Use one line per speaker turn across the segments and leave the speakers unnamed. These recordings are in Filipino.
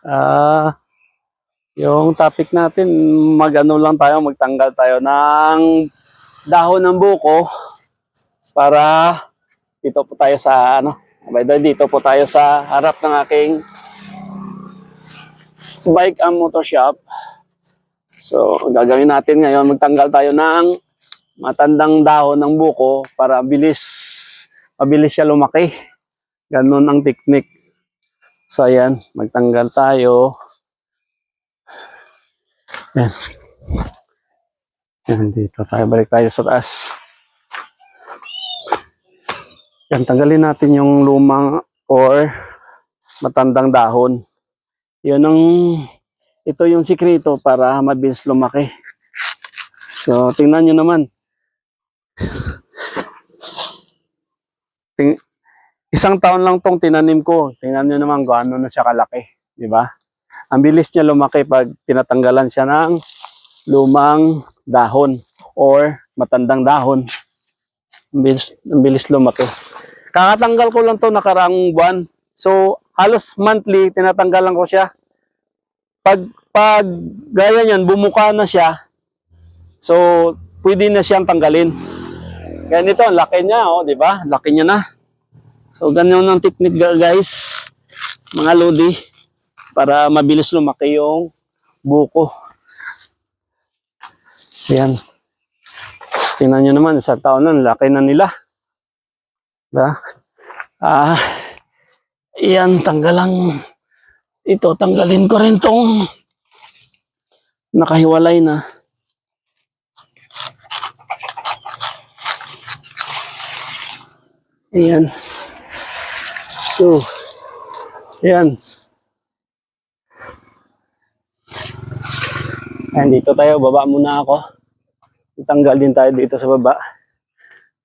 Ah, yung topic natin, magtanggal tayo ng dahon ng buko para dito po tayo sa dito po tayo sa harap ng aking bike and motor shop. So, gagawin natin ngayon, magtanggal tayo ng matandang dahon ng buko para mabilis siya lumaki. Ganun ang technique. So, ayan, magtanggal tayo. Yan. Yan, dito tayo. Balik tayo sa taas. Yan, tanggalin natin yung lumang or matandang dahon. Ito yung sikreto para mabilis lumaki. So, tingnan nyo naman. Isang taon lang tong tinanim ko. Tingnan nyo naman kung ano na siya kalaki. Diba? Ang bilis niya lumaki pag tinatanggalan siya ng lumang dahon or matandang dahon. Ang bilis lumaki. Kakatanggal ko lang to nakaraang buwan. So, halos monthly tinatanggalan ko siya. Pag gaya niyan, bumuka na siya. So, pwede na siyang tanggalin. Kaya nito, ang laki niya, oh, di ba? Laki niya na. So, ganyan ang technique, guys. Mga lodi. Para mabilis lumaki yung buko. Yan. Tingnan nyo naman, sa taon na, laki na nila. Diba? Yan, tanggalin ko rin tong nakahiwalay na. Ayan. So, ayan. Ayan, dito tayo. Baba muna ako. Tanggal din tayo dito sa baba.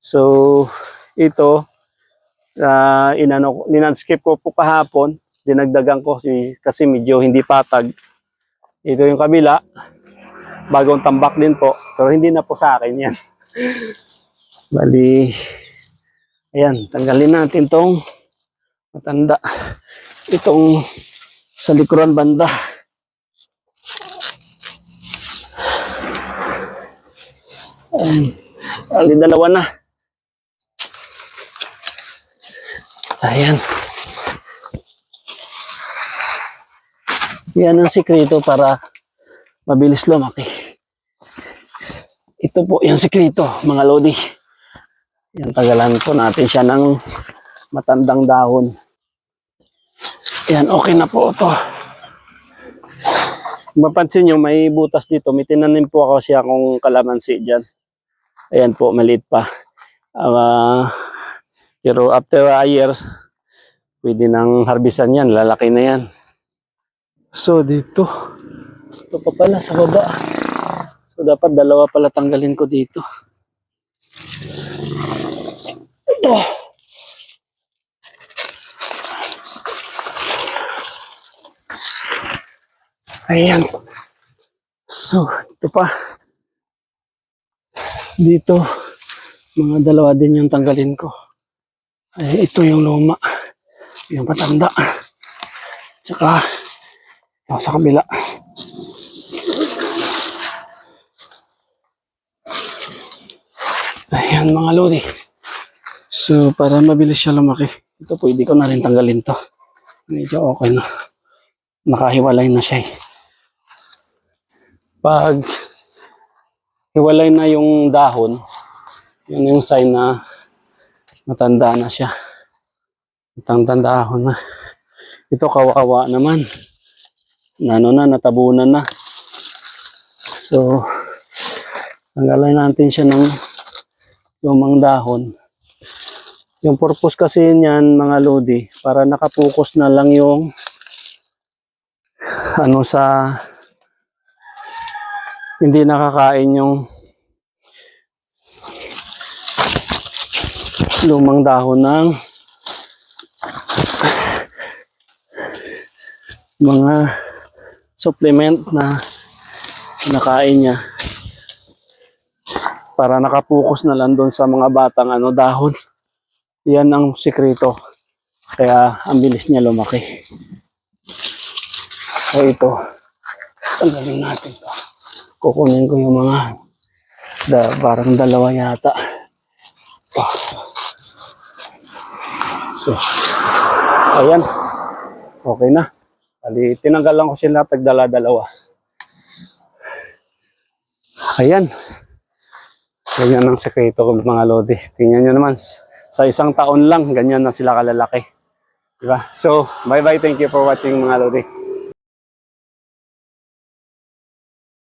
So, ito, ninanskip ko po kahapon. Dinagdagan ko kasi medyo hindi patag. Ito yung kabila. Bagong tambak din po. Pero hindi na po sa akin yan. Bali, ayan, tanggalin natin tong matanda. Itong sa likuran banda. Ayan, dalawa na. Ayan. Yan ang sikreto para mabilis lumaki. Ito po yung sikreto, mga lodi. Yan, tagalan po natin siya ng matandang dahon. Yan, okay na po ito. Mapansin nyo, may butas dito. May tinanim po ako siya kung kalamansi dyan. Ayan po, maliit pa. Pero after a year, pwede nang harbisan yan. Lalaki na yan. So, dito. Ito pa pala sa baba. So, dapat dalawa pala tanggalin ko dito. Ito. Ayan. So, ito pa. Dito, mga dalawa din yung tanggalin ko. Ay, ito yung luma. Yung patanda. Tsaka, sa kabila. Ayan mga lodi. So, para mabilis siya lumaki. Ito, pwede ko na rin tanggalin to. Medyo okay na. Nakahiwalay na siya. Pag hiwalay na yung dahon, yun yung sign na matanda na siya. Matandang dahon na. Ito kawawa naman. Natabunan na. So, tanggalin natin siya ng lumang dahon. Yung purpose kasi niyan, mga lodi, para nakapokus na lang yung sa hindi nakakain yung lumang dahon ng mga supplement na nakain niya, para nakapokus na lang doon sa mga batang dahon. Yan ang sikreto, kaya ang bilis niya lumaki. So ito, tanggalin natin to. Kukunin ko yung mga parang dalawa yata. So, ayan. Okay na. Bali, tinanggal lang ko sila tagdala-dalawa. Ayan. Ganyan ang sekreto ko mga lodi. Tingnan nyo naman. Sa isang taon lang, ganyan na sila kalalaki. Diba? So, bye-bye. Thank you for watching mga lodi.